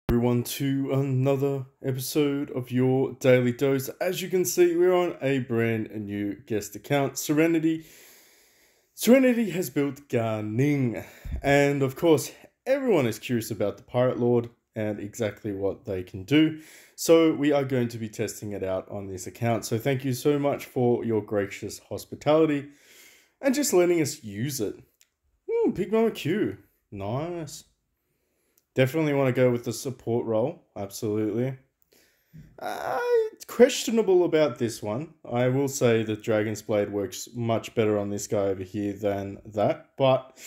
Everyone to another episode of your daily dose. As you can see, we're on a brand new guest account, Serenity. Serenity has built Ga Ning, and of course, everyone is curious about the Pirate Lord and exactly what they can do. So we are going to be testing it out on this account. So thank you so much for your gracious hospitality and just letting us use it. Big Mama Q, nice. Definitely want to go with the support role. Absolutely. It's questionable about this one. I will say that Dragon's Blade works much better on this guy over here than that. But,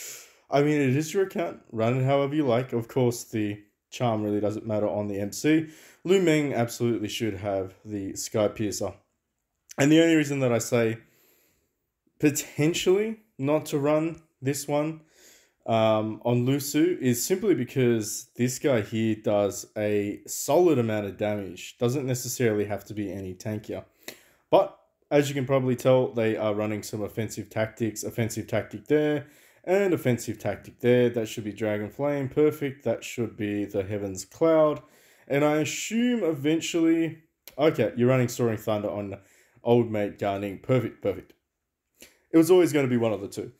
I mean, it is your account. Run it however you like. Of course, the charm really doesn't matter on the MC. Lu Meng absolutely should have the Sky Piercer. And the only reason that I say potentially not to run this one on Lusu is simply because this guy here does a solid amount of damage. Doesn't necessarily have to be any tankier. But as you can probably tell, they are running some offensive tactics. Offensive tactic there and offensive tactic there. That should be Dragon Flame. Perfect. That should be the Heaven's Cloud. And I assume eventually... Okay, you're running Soaring Thunder on old mate Ga Ning. Perfect, perfect. It was always going to be one of the two.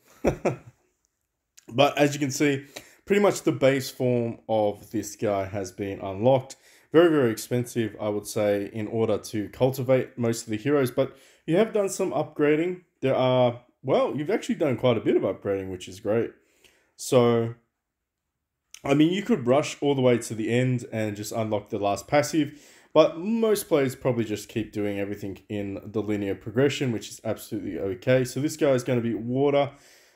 But as you can see, pretty much the base form of this guy has been unlocked. Very, very expensive, I would say, in order to cultivate most of the heroes. But you have done some upgrading. There are, well, you've actually done quite a bit of upgrading, which is great. So, I mean, you could rush all the way to the end and just unlock the last passive. But most players probably just keep doing everything in the linear progression, which is absolutely okay. So this guy is going to be water.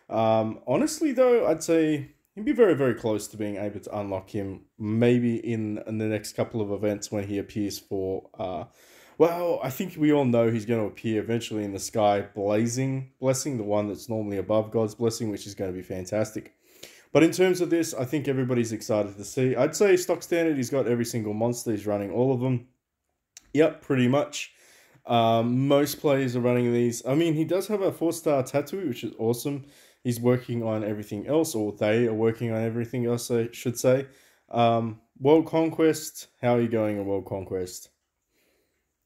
Honestly, though, I'd say he'd be very, very close to being able to unlock him maybe in the next couple of events when he appears for, well, I think we all know he's going to appear eventually in the Sky Blazing Blessing, the one that's normally above God's Blessing, which is going to be fantastic. But in terms of this, I think everybody's excited to see. I'd say stock standard, he's got every single monster. He's running all of them. Yep, pretty much. Most players are running these. I mean, he does have a 4-star tattoo, which is awesome. He's working on everything else, or they are working on everything else, I should say. World Conquest. How are you going in World Conquest?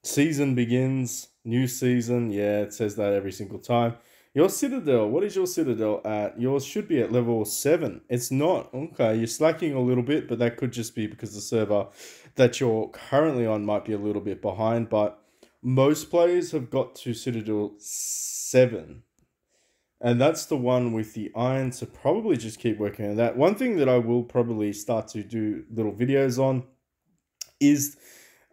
Season begins. New season. Yeah, it says that every single time. Your Citadel. What is your Citadel at? Yours should be at level 7. It's not. Okay, you're slacking a little bit, but that could just be because the server that you're currently on might be a little bit behind. But most players have got to Citadel 7. And that's the one with the iron, so probably just keep working on that. One thing that I will probably start to do little videos on is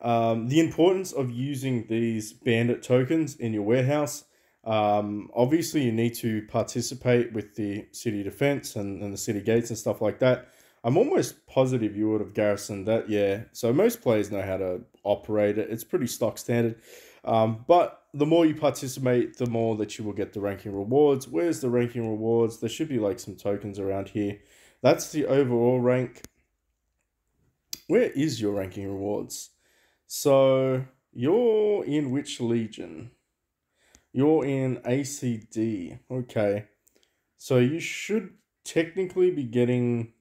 the importance of using these bandit tokens in your warehouse. Obviously, you need to participate with the city defense and the city gates and stuff like that. I'm almost positive you would have garrisoned that, yeah. So most players know how to operate it. It's pretty stock standard. But the more you participate, the more that you will get the ranking rewards. Where's the ranking rewards? There should be like some tokens around here. That's the overall rank. Where is your ranking rewards? So you're in which legion? You're in ACD. Okay. So you should technically be getting...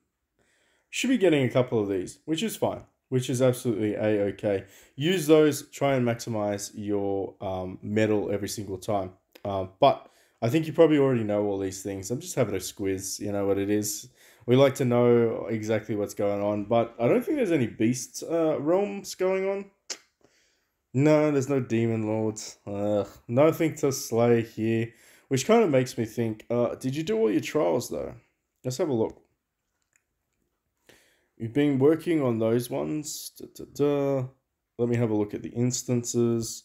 should be getting a couple of these, which is fine. Which is absolutely a-okay. Use those, try and maximize your medal every single time. But I think you probably already know all these things. I'm just having a squiz, you know what it is. We like to know exactly what's going on, but I don't think there's any beast realms going on. No, there's no demon lords. Nothing to slay here, which kind of makes me think, did you do all your trials though? Let's have a look. You've been working on those ones. Let me have a look at the instances.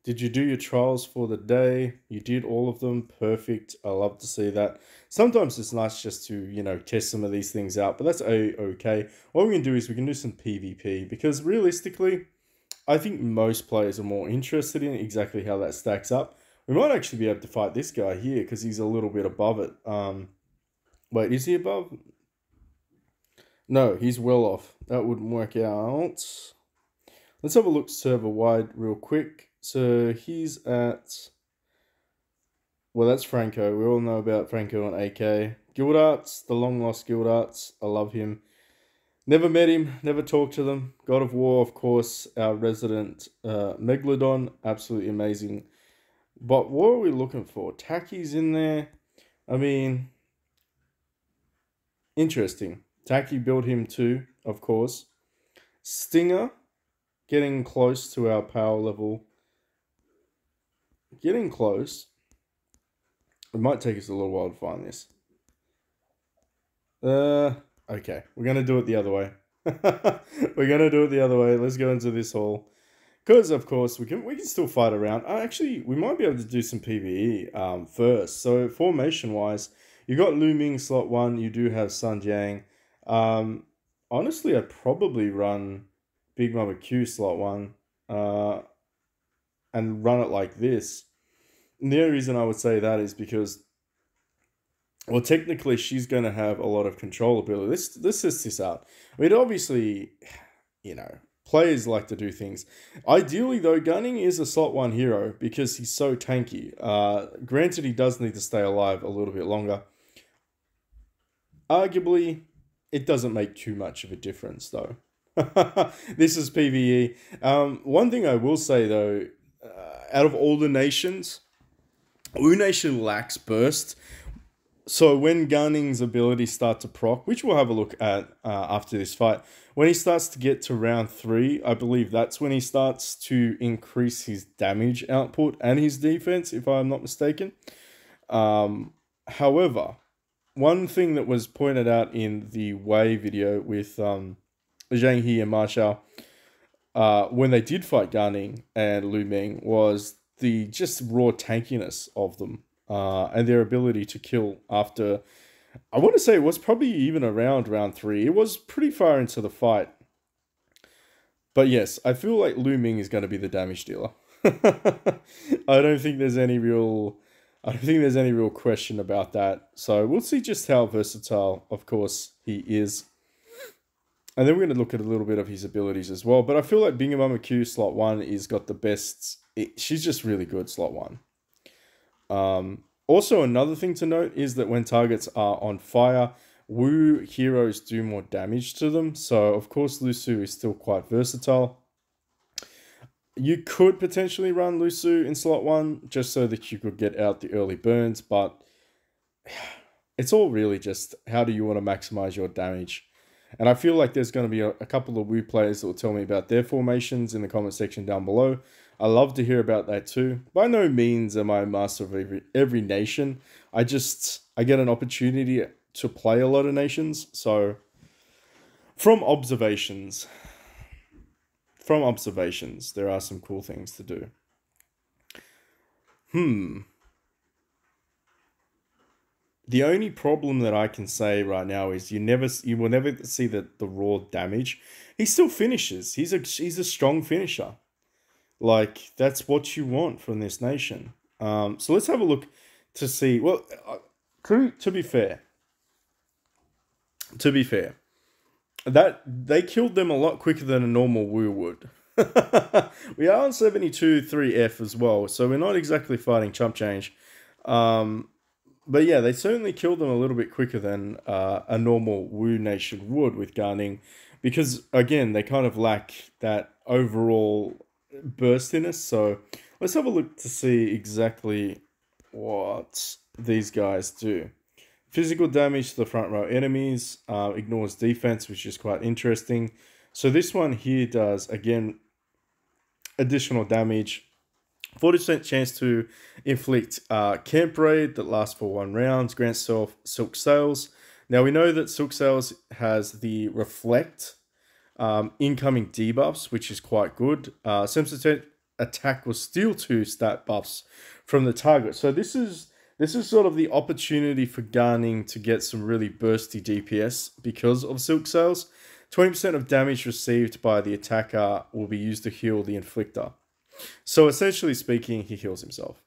Did you do your trials for the day? You did all of them. Perfect. I love to see that. Sometimes it's nice just to, you know, test some of these things out, but that's okay. What we can do is we can do some PvP because realistically, I think most players are more interested in exactly how that stacks up. We might actually be able to fight this guy here because he's a little bit above it. Wait, is he above? No, he's well off. That wouldn't work out. Let's have a look server-wide real quick. So he's at... well, that's Franco. We all know about Franco and AK. Guild Arts, the long-lost Guild Arts. I love him. Never met him, never talked to them. God of War, of course, our resident Megalodon, absolutely amazing. But what are we looking for? Tacky's in there. I mean, interesting. Tacky built him too, of course. Stinger, getting close to our power level. Getting close. It might take us a little while to find this. Okay. We're going to do it the other way. We're going to do it the other way. Let's go into this hall. Because, of course, we can still fight around. Actually, we might be able to do some PvE first. So, formation-wise, you got Lu Ming slot 1. You do have Sun Jiang. Honestly, I'd probably run Big Mama Q slot 1 and run it like this. And the only reason I would say that is because, well, technically, she's going to have a lot of control ability. Let's test this out. I mean, obviously, players like to do things. Ideally, though, Gunning is a slot 1 hero because he's so tanky. Granted, he does need to stay alive a little bit longer. Arguably, it doesn't make too much of a difference, though. This is PvE. One thing I will say, though, out of all the nations, Wu Nation lacks burst. So when Gunning's abilities start to proc, which we'll have a look at after this fight, when he starts to get to round 3, I believe that's when he starts to increase his damage output and his defense, if I'm not mistaken. However, one thing that was pointed out in the Wei video with Zhang He and Ma Xiao, when they did fight Gunning and Lu Ming, was the just raw tankiness of them. And their ability to kill after, I want to say it was probably even around round 3. It was pretty far into the fight. But yes, I feel like Lu Ming is going to be the damage dealer. I don't think there's any real question about that. So we'll see just how versatile, of course, he is. And then we're going to look at a little bit of his abilities as well. But I feel like Bingamama Q slot 1 is got the best. She's just really good slot 1. Also, another thing to note is that when targets are on fire, Wu heroes do more damage to them. So, of course, Lu Su is still quite versatile. You could potentially run Lu Su in slot 1 just so that you could get out the early burns, but it's all really just how do you want to maximize your damage. And I feel like there's going to be a couple of Wu players that will tell me about their formations in the comment section down below. I love to hear about that too. By no means am I a master of every nation. I get an opportunity to play a lot of nations. So from observations, there are some cool things to do. The only problem that I can say right now is you will never see the raw damage. He still finishes. He's a strong finisher. Like, that's what you want from this nation. So let's have a look to see. Well, to be fair, that they killed them a lot quicker than a normal Wu would. We are on 72-3F as well, so we're not exactly fighting chump change. But yeah, they certainly killed them a little bit quicker than a normal Wu nation would with Ga Ning, because again, they kind of lack that overall burstiness. So let's have a look to see exactly what these guys do. Physical damage to the front row enemies, ignores defense, which is quite interesting. So this one here does, again, additional damage. 40% chance to inflict camp raid that lasts for 1 round. Grants Silk Sails. Now we know that Silk Sails has the reflect incoming debuffs, which is quite good. 7% attack will steal 2 stat buffs from the target. So this is sort of the opportunity for Ga Ning to get some really bursty DPS because of Silk Sails. 20% of damage received by the attacker will be used to heal the inflictor. So essentially speaking, he heals himself,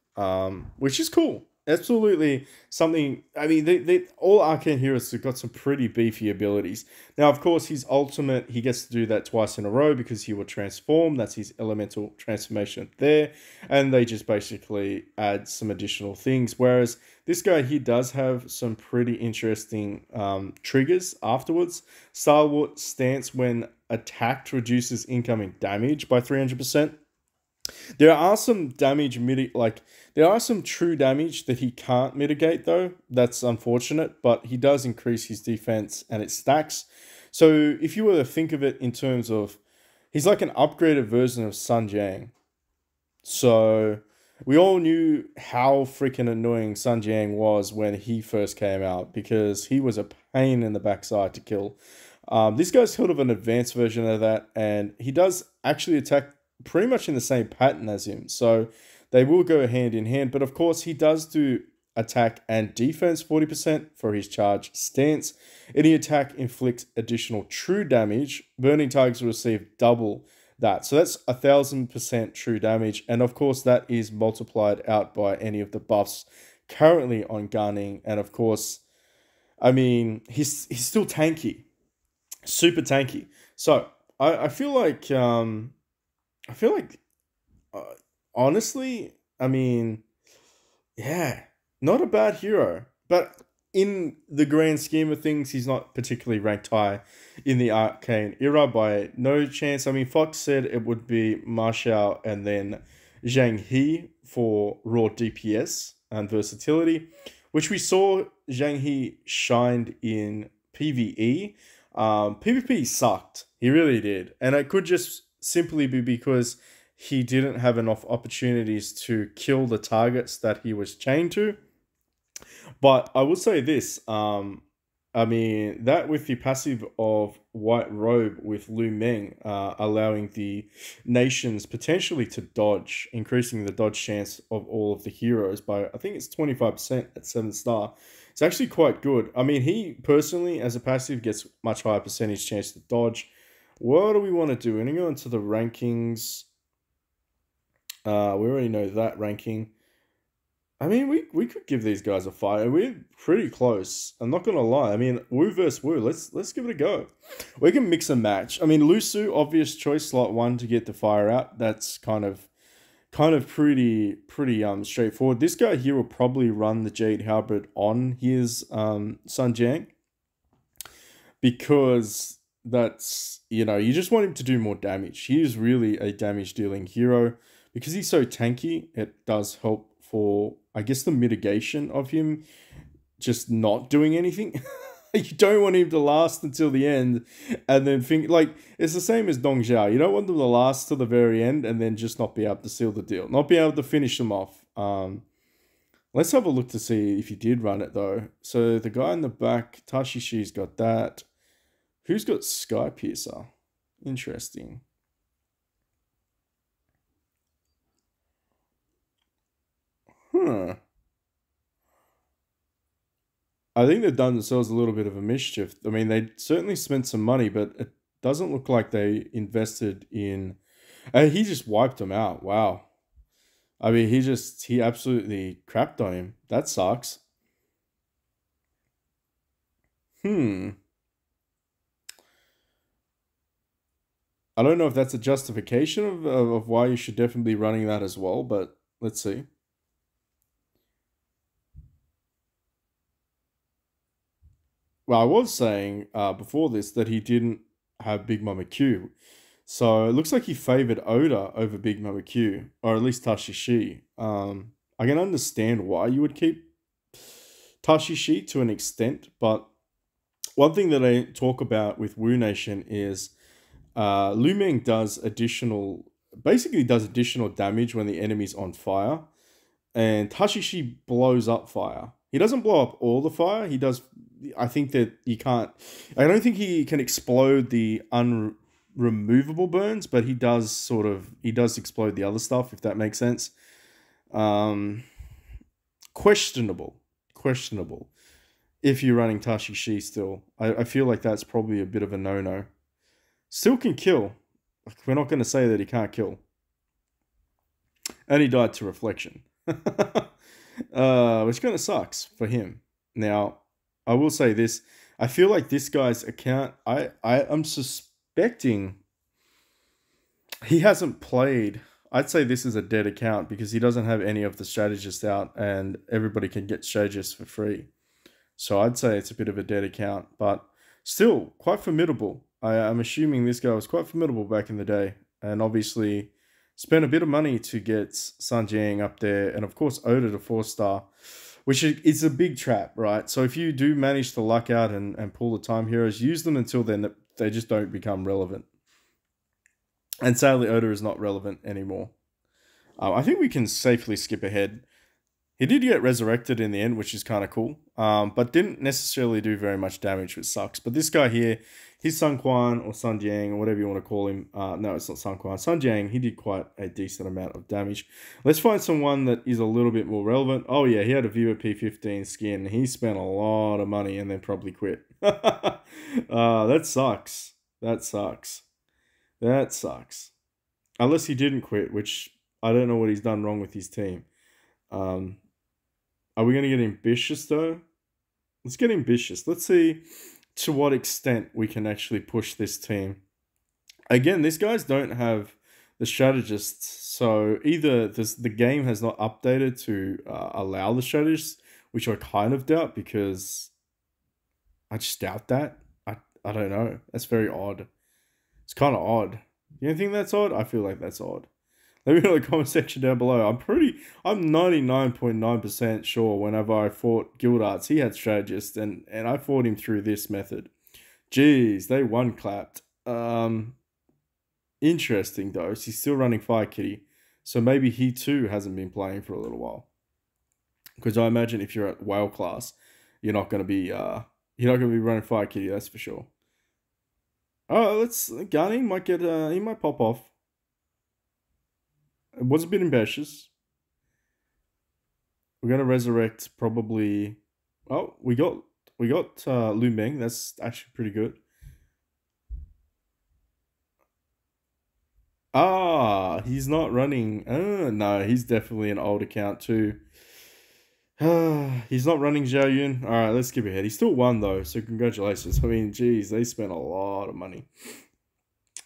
which is cool. absolutely something. I mean, all arcane heroes have got some pretty beefy abilities. Now, of course, his ultimate, he gets to do that twice in a row because he will transform. That's his elemental transformation there. And they just basically add some additional things. Whereas this guy, he does have some pretty interesting triggers afterwards. Starwart stance when attacked reduces incoming damage by 300%. There are some there are some true damage that he can't mitigate though. That's unfortunate, but he does increase his defense and it stacks. So if you were to think of it in terms of, he's like an upgraded version of Sun Jiang. So we all knew how freaking annoying Sun Jiang was when he first came out because he was a pain in the backside to kill. This guy's sort of an advanced version of that, and he does actually attack pretty much in the same pattern as him. So they will go hand in hand. But of course, he does do attack and defense 40% for his charge stance. Any attack inflicts additional true damage. Burning targets will receive double that. So that's 1,000% true damage. And of course, that is multiplied out by any of the buffs currently on Ga Ning. And of course, I mean, he's still tanky. Super tanky. So I feel like uh, honestly, I mean, yeah, not a bad hero, but in the grand scheme of things, he's not particularly ranked high in the arcane era by no chance. I mean, Fox said it would be Marshall and then Zhang He for raw DPS and versatility, which we saw Zhang He shined in PvE. PvP sucked. He really did. And it could just simply be because he didn't have enough opportunities to kill the targets that he was chained to. But I will say this, I mean, that with the passive of White Robe with Lu Meng, allowing the nations potentially to dodge, increasing the dodge chance of all of the heroes by, I think it's 25% at 7 star. It's actually quite good. I mean, he personally, as a passive, gets much higher percentage chance to dodge. What do we want to do? We're going to go into the rankings. We already know that ranking. I mean, we could give these guys a fight. We're pretty close. I'm not gonna lie. I mean, Wu versus Wu. Let's give it a go. We can mix and match. I mean, Lusu, obvious choice, slot 1 to get the fire out. That's kind of pretty straightforward. This guy here will probably run the Jade Halberd on his Sun Jiang because that's, you know, you just want him to do more damage. He is really a damage dealing hero because he's so tanky. It does help for, I guess, the mitigation of him just not doing anything. You don't want him to last until the end and then think, like, it's the same as Dong Zhao. You don't want them to last till the very end and then just not be able to seal the deal, not be able to finish them off. Let's have a look to see if he did run it though. So the guy in the back, Tashishi's got that. Who's got Sky Piercer? Interesting. Huh. I think they've done themselves a little bit of a mischief. I mean, they certainly spent some money, but it doesn't look like they invested in... he just wiped them out. Wow. I mean, he absolutely crapped on him. That sucks. I don't know if that's a justification of why you should definitely be running that as well, but let's see. Well, I was saying before this that he didn't have Big Mama Q. So it looks like he favored Oda over Big Mama Q, or at least Tashishi. I can understand why you would keep Tashishi to an extent, but one thing that I talk about with Wu Nation is Lu Meng basically does additional damage when the enemy's on fire, and Tashishi blows up fire. He doesn't blow up all the fire. He does. I think that you can't. I don't think he can explode the unremovable burns, but he does explode the other stuff, if that makes sense. Questionable. If you're running Tashishi still, I feel like that's probably a bit of a no-no. Still can kill. We're not going to say that he can't kill. And he died to reflection. Which kind of sucks for him. Now, I will say this: I feel like this guy's account. I am suspecting he hasn't played. I'd say this is a dead account because he doesn't have any of the strategists out, and everybody can get strategists for free. So I'd say it's a bit of a dead account, but still quite formidable. I'm assuming this guy was quite formidable back in the day, and obviously spent a bit of money to get Sun Jiang up there, and of course Oda to 4-star, which is a big trap, right? So if you do manage to luck out and pull the time heroes, use them until then they just don't become relevant. And sadly, Oda is not relevant anymore. I think we can safely skip ahead. He did get resurrected in the end, which is kind of cool, but didn't necessarily do very much damage, which sucks. But this guy here, he's Sun Quan or Sun Jiang or whatever you want to call him. No, it's not Sun Quan. Sun Jiang, he did quite a decent amount of damage. Let's find someone that is a little bit more relevant. Oh yeah, he had a viewer P15 skin. He spent a lot of money and then probably quit. That sucks. That sucks. That sucks. Unless he didn't quit, which I don't know what he's done wrong with his team. Are we going to get ambitious though? Let's get ambitious. Let's see to what extent we can actually push this team. Again, these guys don't have the strategists, so either the game has not updated to allow the strategists, which I kind of doubt because I just doubt that. I don't know. That's very odd. It's kind of odd. You don't think that's odd? I feel like that's odd. Let me know in the comment section down below. I'm 99.9% sure whenever I fought Guild Arts, he had strategists, and I fought him through this method. Jeez, they one clapped. Interesting though. He's still running Fire Kitty, so maybe he too hasn't been playing for a little while. Because I imagine if you're at whale class, you're not going to be running Fire Kitty. That's for sure. Oh, let's Ga Ning might get he might pop off. It was a bit ambitious. We're gonna resurrect probably. Oh, we got Lu Meng. That's actually pretty good. Ah, he's not running. No, he's definitely an old account too. He's not running Zhao Yun. All right, let's skip ahead. He still won though, so congratulations. I mean, geez, they spent a lot of money.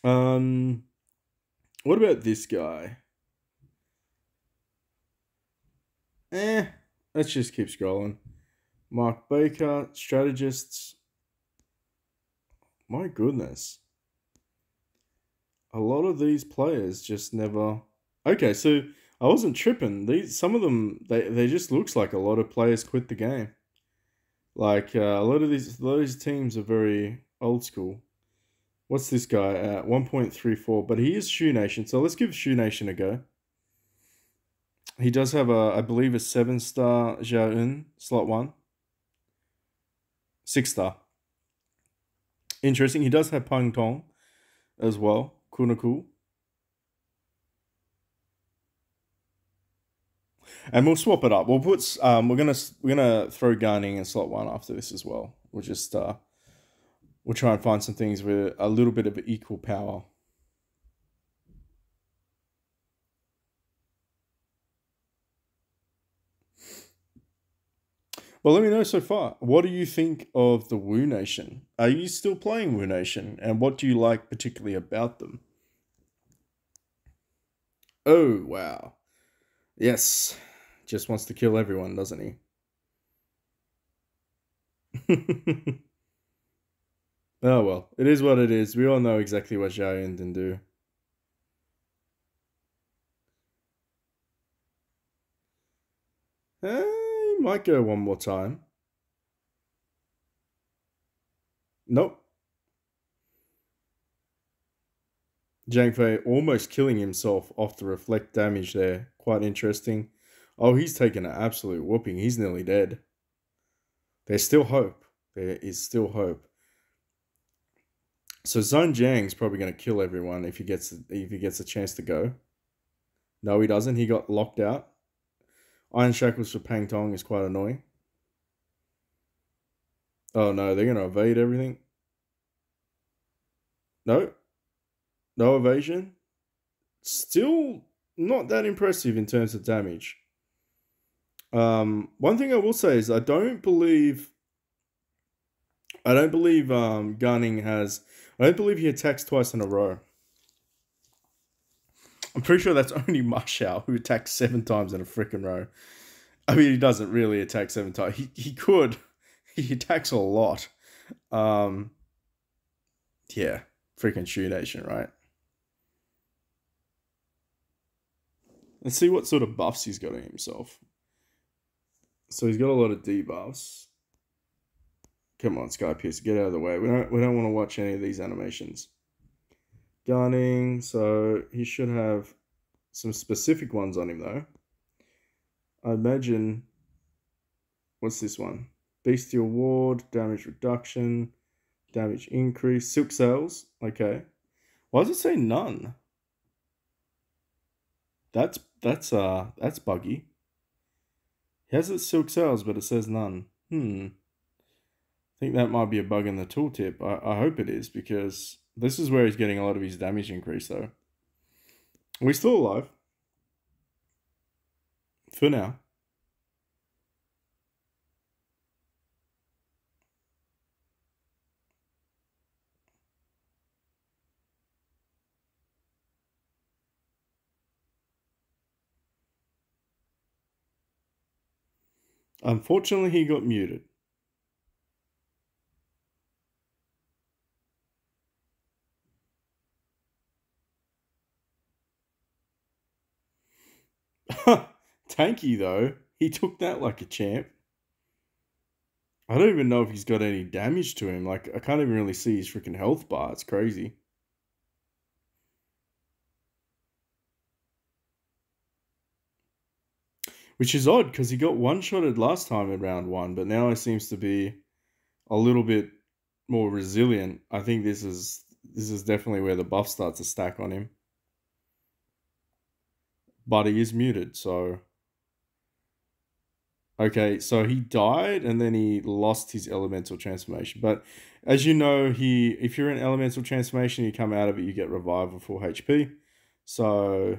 What about this guy? Let's just keep scrolling. Mark Baker, strategists. My goodness. A lot of these players just never. Okay, so I wasn't tripping. Some of them they just looks like a lot of players quit the game. Like a lot of these teams are very old school. What's this guy at 1.34? But he is Shoe Nation, so let's give Shoe Nation a go. He does have I believe, a 7-star Zhao Yun, slot 1. 6-star. Interesting. He does have Pang Tong as well. Cool. And we'll swap it up. We'll put we're gonna throw Ga Ning in slot 1 after this as well. We'll just we'll try and find some things with a little bit of equal power. Well, let me know so far. What do you think of the Wu Nation? Are you still playing Wu Nation? And what do you like particularly about them? Oh, wow. Yes. Just wants to kill everyone, doesn't he? Oh, well. It is what it is. We all know exactly what Zhao Yun can do. He might go one more time. Nope. Zhang Fei almost killing himself off the reflect damage there. Quite interesting. Oh, he's taken an absolute whooping. He's nearly dead. There's still hope. There is still hope. So Zhang Jiang's probably going to kill everyone if he gets a chance to go. No, he doesn't. He got locked out. Iron Shackles for Pang Tong is quite annoying. Oh no, they're going to evade everything. No. No evasion. Still not that impressive in terms of damage. One thing I will say is I don't believe Ga Ning has. I don't believe he attacks twice in a row. I'm pretty sure that's only Ma Xiao who attacks 7 times in a freaking row. I mean, he doesn't really attack 7 times. He could. He attacks a lot. Um, yeah, freaking Shu Nation, right? Let's see what sort of buffs he's got on himself. So he's got a lot of debuffs. Come on, Sky Pierce, get out of the way. We don't want to watch any of these animations. Ga Ning, so he should have some specific ones on him though. I imagine. What's this one? Bestial Ward, damage reduction, damage increase, Silk Sails. Okay. Why does it say none? That's buggy. He has it Silk Sails, but it says none. I think that might be a bug in the tooltip. I hope it is, because this is where he's getting a lot of his damage increase though. We're still alive. For now. Unfortunately, he got muted. Tanky though. He took that like a champ. I don't even know if he's got any damage to him. Like, I can't even really see his freaking health bar. It's crazy. Which is odd, because he got one-shotted last time in round 1, but now he seems to be a little bit more resilient. I think this is definitely where the buff starts to stack on him. But he is muted, so... Okay, so he died and then he lost his elemental transformation. But as you know, if you're in elemental transformation, you come out of it, you get revival for HP. So...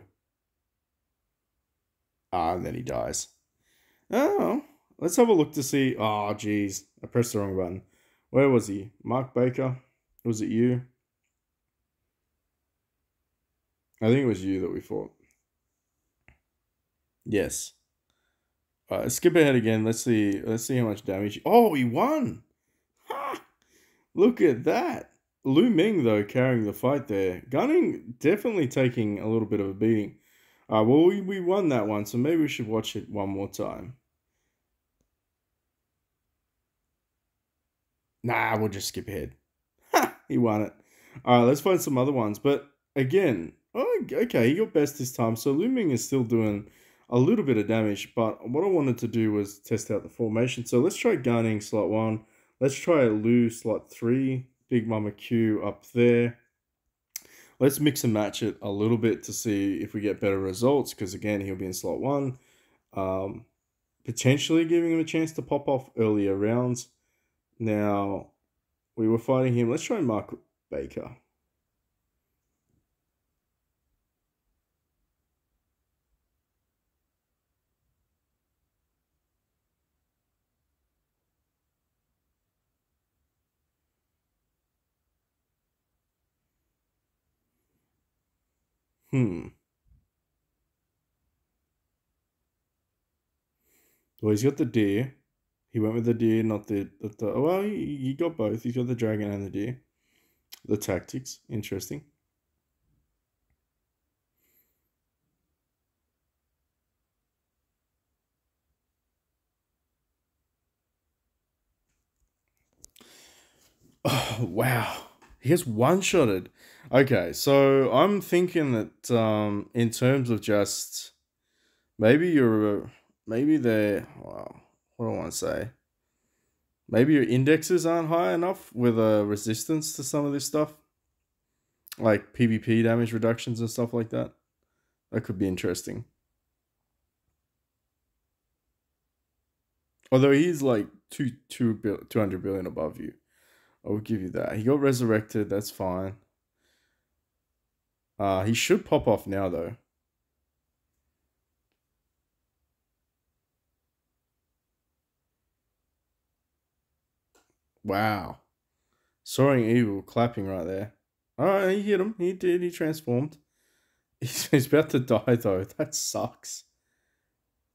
and then he dies. Oh, let's have a look to see. Oh, geez. I pressed the wrong button. Where was he? Mark Baker? Was it you? I think it was you that we fought. Yes. Skip ahead again. Let's see how much damage. Oh, he won! Ha! Look at that. Lu Ming, though, carrying the fight there. Ga Ning definitely taking a little bit of a beating. Well, we won that one, so maybe we should watch it one more time. Nah, we'll just skip ahead. Ha! He won it. Alright, let's find some other ones. But again, okay, he got best this time. So Lu Ming is still doing a little bit of damage. But what I wanted to do was test out the formation. So let's try Ga Ning slot 1. Let's try Lu slot 3. Big Mama Q up there. Let's mix and match it a little bit to see if we get better results. Because again, he'll be in slot 1. Potentially giving him a chance to pop off earlier rounds. Now, we were fighting him. Let's try Mark Baker. Well, he's got the deer. He went with the deer, not the well, he got both. He's got the dragon and the deer. The tactics. Interesting. Oh, wow. He has one-shotted. Okay, so I'm thinking that in terms of just maybe they're well, what do I want to say? Maybe your indexes aren't high enough with a resistance to some of this stuff. Like PvP damage reductions and stuff like that. That could be interesting. Although he's like 200 billion above you. I will give you that. He got resurrected, that's fine. He should pop off now though. Wow. Soaring Eagle clapping right there. Alright, he hit him. He did. He transformed. He's about to die, though. That sucks.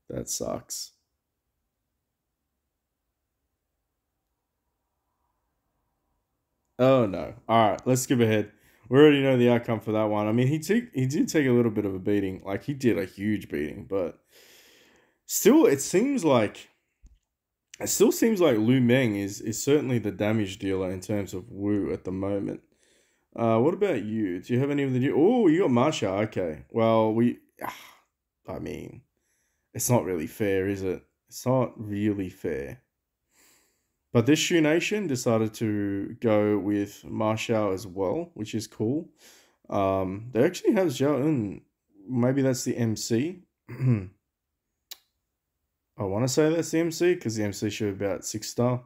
That sucks. Oh, no. Alright, let's skip ahead. We already know the outcome for that one. I mean, he did take a little bit of a beating. Like, he did a huge beating, but still, it still seems like Lu Meng is certainly the damage dealer in terms of Wu at the moment. What about you? Do you have any of the? Oh, you got Marsha. Okay. Well, I mean, it's not really fair, is it? It's not really fair. But this Shu Nation decided to go with Marshall as well, which is cool. They actually have Zhao Un. Maybe that's the MC. I want to say that's the MC because the MC should be about 6 star.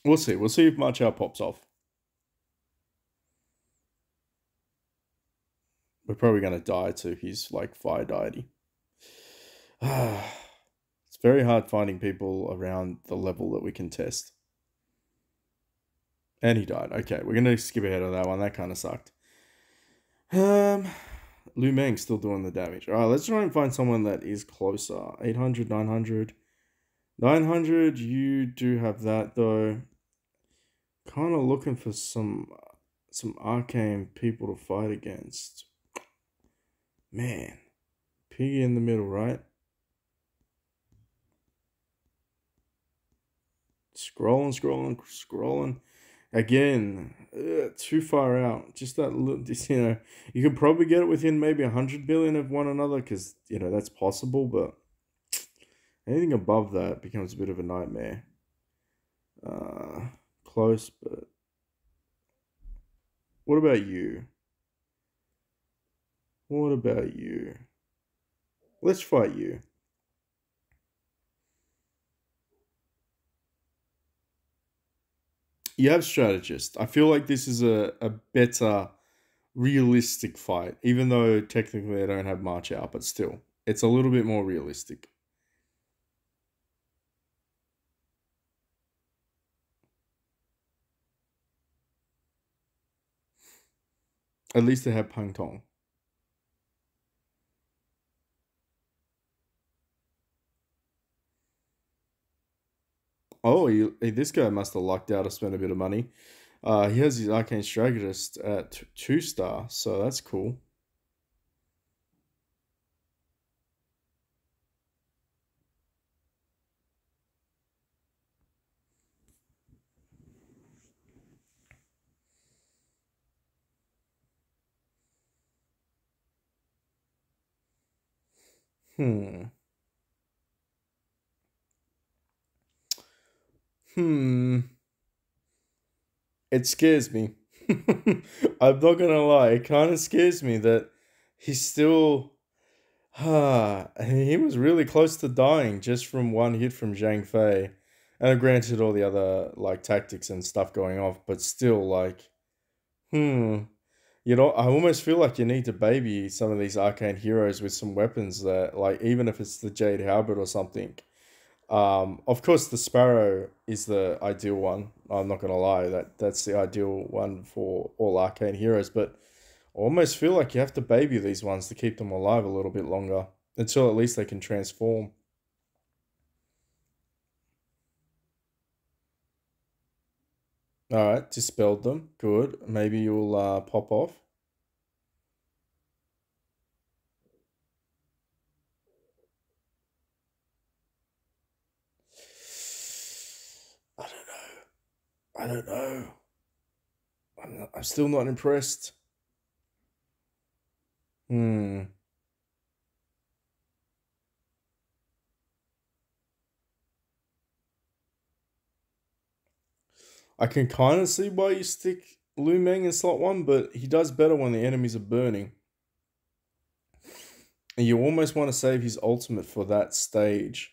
We'll see. We'll see if Marshall pops off. We're probably going to die to his like fire deity. It's very hard finding people around the level that we can test. And he died. Okay, we're gonna skip ahead of that one. That kind of sucked. Um, Lu Meng's still doing the damage. All right, let's try and find someone that is closer. 800, 900. 900, you do have that though. Kind of looking for some arcane people to fight against. Man, Piggy in the middle, right? Scrolling. Again, too far out. Just that little, you could probably get it within maybe 100 billion of one another because, that's possible, but anything above that becomes a bit of a nightmare. Close, but what about you? What about you? Let's fight you. You have strategist. I feel like this is a better realistic fight, even though technically I don't have March out, but still, it's a little bit more realistic. At least they have Pang Tong. Oh, this guy must have lucked out to spend a bit of money. He has his Arcane Strategist at 2 star, so that's cool. Hmm. Hmm. It scares me. I'm not gonna lie. It kind of scares me that he's still. He was really close to dying just from one hit from Zhang Fei. And granted, all the other like tactics and stuff going off, but still, like, hmm. I almost feel like you need to baby some of these arcane heroes with some weapons that, like, even if it's the Jade Halberd or something. Of course, the Sparrow is the ideal one. I'm not gonna lie, that's the ideal one for all arcane heroes. But I almost feel like you have to baby these ones to keep them alive a little bit longer until at least they can transform. All right, dispelled them. Good. Maybe you'll pop off. I don't know. I don't know. I'm still not impressed. Hmm. I can kind of see why you stick Lu Meng in slot one, but he does better when the enemies are burning. And you almost want to save his ultimate for that stage.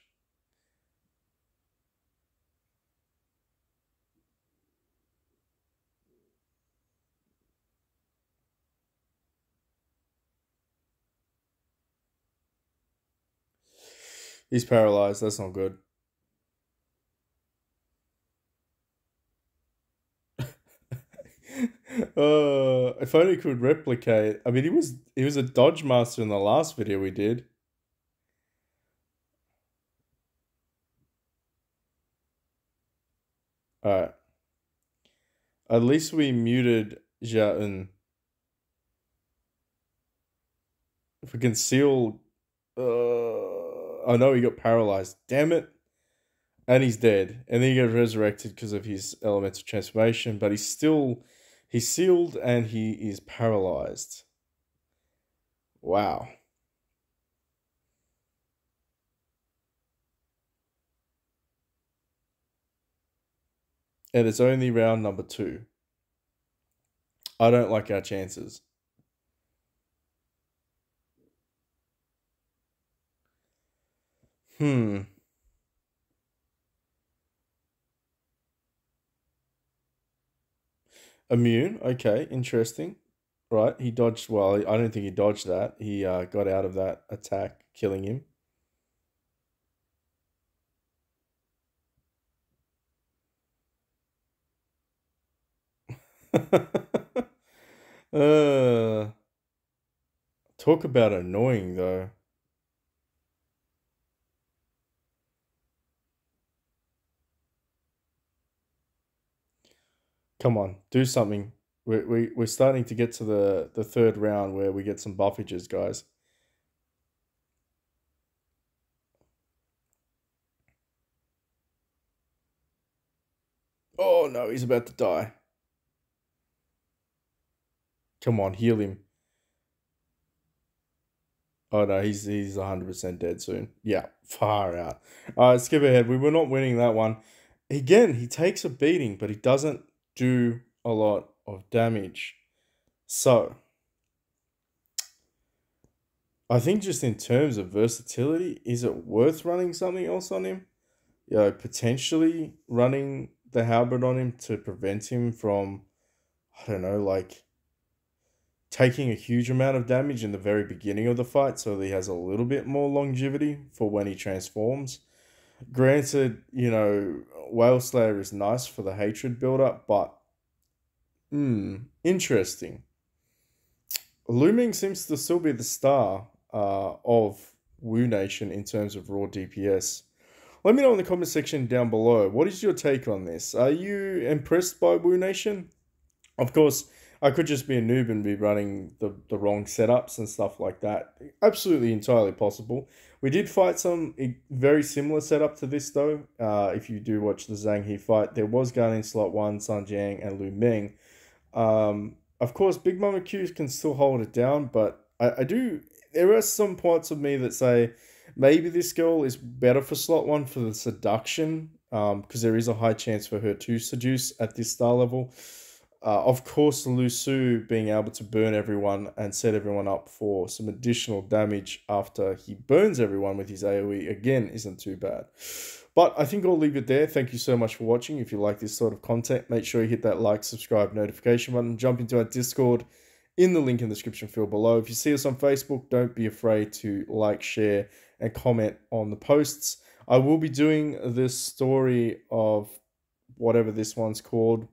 He's paralyzed. That's not good. If only he could replicate. I mean, he was a dodge master in the last video we did. All right. At least we muted Xiaoen. If we can seal. I know he got paralyzed. Damn it. And he's dead. And then he gets resurrected because of his elemental transformation. But he's sealed and he is paralyzed. Wow. And it's only round number 2. I don't like our chances. Immune. Okay, interesting. Right, he dodged. Well, I don't think he dodged that. He got out of that attack, killing him. uh, talk about annoying, though. Come on, do something. We're starting to get to the third round where we get some buffages, guys. Oh no, he's about to die. Come on, heal him. Oh no, he's 100% dead soon. Yeah, far out. All right, skip ahead. We were not winning that one. Again, he takes a beating, but he doesn't do a lot of damage. So, I think just in terms of versatility, is it worth running something else on him? Potentially running the halberd on him to prevent him from, I don't know, like taking a huge amount of damage in the very beginning of the fight so that he has a little bit more longevity for when he transforms. Granted, Whale Slayer is nice for the hatred build-up, but interesting. Looming seems to still be the star of Wu Nation in terms of raw DPS. Let me know in the comment section down below. What is your take on this? Are you impressed by Wu Nation? Of course, I could just be a noob and be running the wrong setups and stuff like that. Absolutely entirely possible. We did fight some very similar setup to this though. If you do watch the Zhang He fight, there was Ga Ning slot 1, Sun Jiang, and Lu Meng. Of course, Big Mama Q can still hold it down, but I do. There are some parts of me that say maybe this girl is better for slot 1 for the seduction, because there is a high chance for her to seduce at this star level. Of course, Lu Su being able to burn everyone and set everyone up for some additional damage after he burns everyone with his AoE again isn't too bad. But I think I'll leave it there. Thank you so much for watching. If you like this sort of content, make sure you hit that like, subscribe, notification button. Jump into our Discord in the link in the description field below. If you see us on Facebook, don't be afraid to like, share, and comment on the posts. I will be doing this story of whatever this one's called.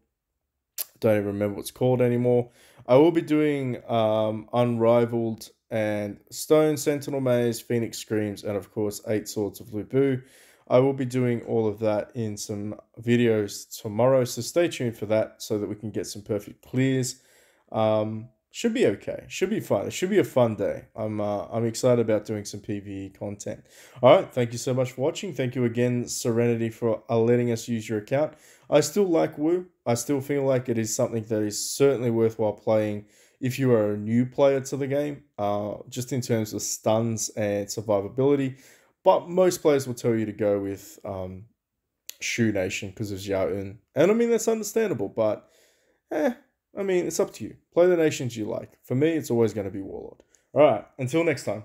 Don't even remember what it's called anymore. I will be doing Unrivaled and Stone, Sentinel Maze, Phoenix Screams, and of course 8 Swords of Lu Bu. I will be doing all of that in some videos tomorrow, so stay tuned for that so that we can get some perfect clears. Should be okay. Should be fun. It should be a fun day. I'm excited about doing some PvE content. All right. Thank you so much for watching. Thank you again, Serenity, for letting us use your account. I still like Wu. I still feel like it is something that is certainly worthwhile playing if you are a new player to the game, just in terms of stuns and survivability. But most players will tell you to go with Shu Nation because of Xiaoen. And I mean, that's understandable, but I mean, it's up to you. Play the nations you like. For me, it's always going to be Warlord. All right, until next time.